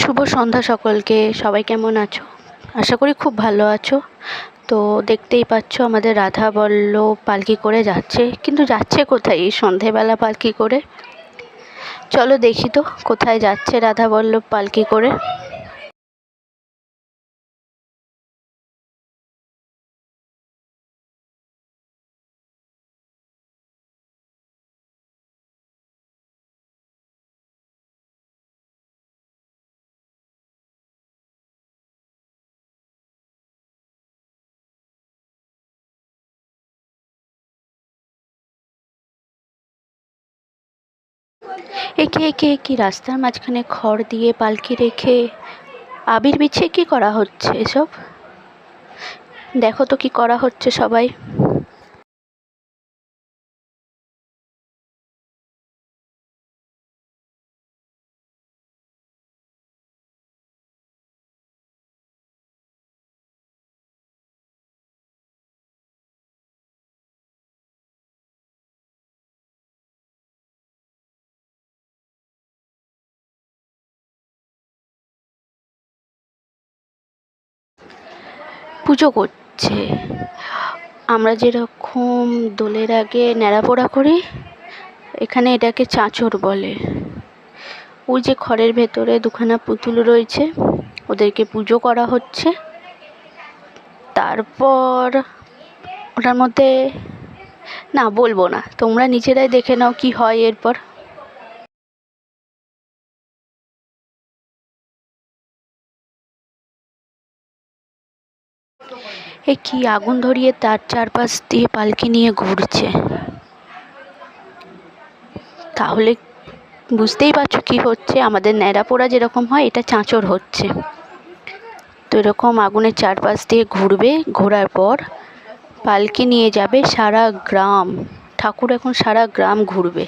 শুভ সন্ধ্যা সকলকে। সবাই কেমন আছো? আশা করি খুব ভালো আছো। তো দেখতেই পাচ্ছ আমাদের রাধা বল্লভ পালকি করে যাচ্ছে, কিন্তু যাচ্ছে কোথায় এই সন্ধেবেলা পালকি করে? চলো দেখি তো কোথায় যাচ্ছে রাধা বল্লভ পালকি করে। একে একে কি রাস্তার মাঝখানে খড় দিয়ে পালকি রেখে আবির বিছিয়ে কি করা হচ্ছে এসব? দেখো তো কি করা হচ্ছে সবাই। পুজো করছে। আমরা যেরকম দোলের আগে ন্যাড়াপোড়া করি, এখানে এটাকে চাঁচর বলে। ওই যে খড়ের ভেতরে দুখানা পুতুল রয়েছে, ওদেরকে পুজো করা হচ্ছে। তারপর ওটার মধ্যে না বলবো না, তোমরা নিজেরাই দেখে নাও কি হয় এরপর। এ কি আগুন ধরিয়ে তার চারপাশ দিয়ে পালকি নিয়ে ঘুরছে, তাহলে বুঝতেই পারছো কি হচ্ছে। আমাদের ন্যাড়াপোড়া যেরকম হয়, এটা চাঁচর হচ্ছে। তো এরকম আগুনের চারপাশ দিয়ে ঘুরবে, ঘোরার পর পালকি নিয়ে যাবে সারা গ্রাম। ঠাকুর এখন সারা গ্রাম ঘুরবে।